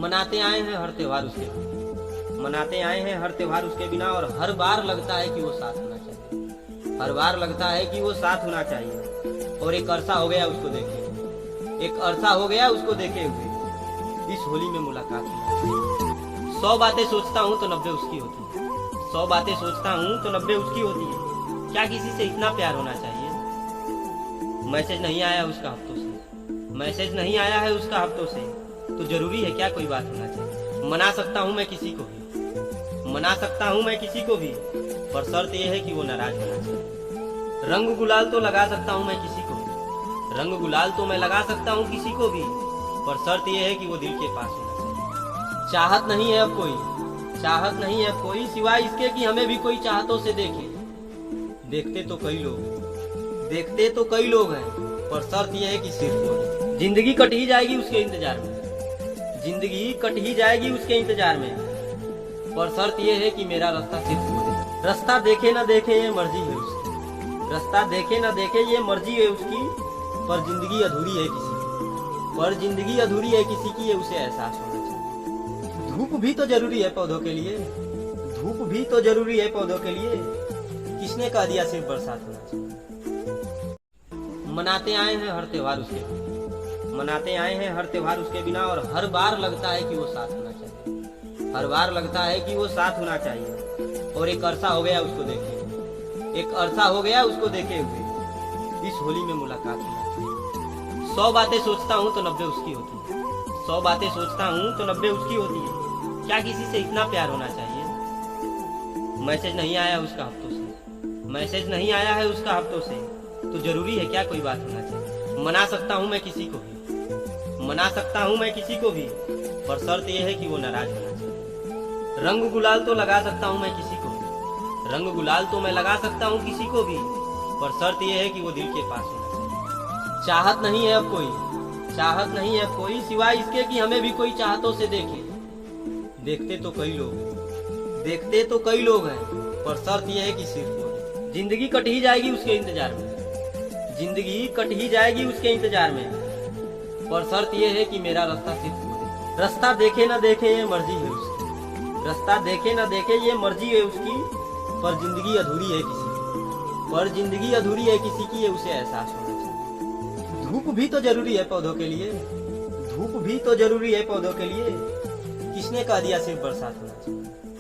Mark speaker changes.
Speaker 1: मनाते आए हैं हर त्योहार उसके मनाते आए हैं हर त्योहार उसके बिना, और हर बार लगता है कि वो साथ होना चाहिए। हर बार लगता है कि वो साथ होना चाहिए। और एक अरसा हो गया उसको देखे, एक अरसा हो गया उसको देखे हुए, इस होली में मुलाकात हुई। 100 बातें सोचता हूँ तो 90 उसकी होती है। 100 बातें सोचता हूँ तो 90 उसकी होती है। क्या किसी से इतना प्यार होना चाहिए? मैसेज नहीं आया उसका हफ्तों से, मैसेज नहीं आया है उसका हफ्तों से, तो जरूरी है क्या कोई बात होना चाहिए? मना सकता हूँ मैं किसी को भी, मना सकता हूँ मैं किसी को भी, पर शर्त यह है कि वो नाराज होना चाहिए। रंग गुलाल तो लगा सकता हूँ मैं किसी को भी, रंग गुलाल तो मैं लगा सकता हूँ किसी को भी, पर शर्त यह है कि वो दिल के पास होना चाहिए। चाहत नहीं है अब कोई, चाहत नहीं है अब कोई, सिवाय इसके कि हमें भी कोई चाहतों से देखे। देखते तो कई लोग, देखते तो कई लोग हैं, पर शर्त यह है कि सिर्फ वो। जिंदगी कट ही जाएगी उसके इंतजार में, जिंदगी कट ही जाएगी उसके इंतजार में, पर शर्त यह है कि मेरा रास्ता सिर्फ वो दे। रास्ता देखे ना देखे ये मर्जी है उसकी, रास्ता देखे ना देखे ये मर्जी है उसकी, पर जिंदगी अधूरी है किसी की, पर जिंदगी अधूरी है किसी की, ये उसे एहसास होना चाहिए। धूप भी तो जरूरी है पौधों के लिए, धूप भी तो जरूरी है पौधों के लिए, किसने कह दिया सिर्फ बरसात होना चाहिए? मनाते आए हैं हर त्योहार उसके, मनाते आए हैं हर त्योहार उसके बिना, और हर बार लगता है कि वो साथ होना चाहिए। हर बार लगता है कि वो साथ होना चाहिए। और एक अरसा हो गया उसको देखे, एक अरसा हो गया उसको देखे हुए, इस होली में मुलाकात हुई। 100 बातें सोचता हूँ तो 90 उसकी होती है। 100 बातें सोचता हूँ तो 90 उसकी होती है। क्या किसी से इतना प्यार होना चाहिए? मैसेज नहीं आया उसका हफ्तों से, मैसेज नहीं आया है उसका हफ्तों से, तो जरूरी है क्या कोई बात होना चाहिए? मना सकता हूँ मैं किसी को भी, मना सकता हूँ मैं किसी को भी, पर शर्त यह है कि वो नाराज होना चाहिए। रंग गुलाल तो लगा सकता हूँ मैं किसी को भी, रंग गुलाल तो मैं लगा सकता हूँ किसी को भी, पर शर्त यह है कि वो दिल के पास होना चाहिए। चाहत नहीं है अब कोई, चाहत नहीं है अब कोई, सिवाय इसके कि हमें भी कोई चाहतों से देखे। देखते तो कई लोग, देखते तो कई लोग हैं, पर शर्त यह है कि सिर्फ वो। जिंदगी कट ही जाएगी उसके इंतजार में, जिंदगी कट ही जाएगी उसके इंतजार में, पर शर्त यह है कि मेरा रास्ता सिर्फ वो दे। रास्ता देखे ना देखे ये मर्जी है उसकी, रास्ता देखे ना देखे ये मर्जी है उसकी, पर जिंदगी अधूरी है किसी की, पर जिंदगी अधूरी है किसी की, ये उसे एहसास होना चाहिए। धूप भी तो जरूरी है पौधों के लिए, धूप भी तो जरूरी है पौधों के लिए, किसने कह दिया सिर्फ बरसात होना चाहिए?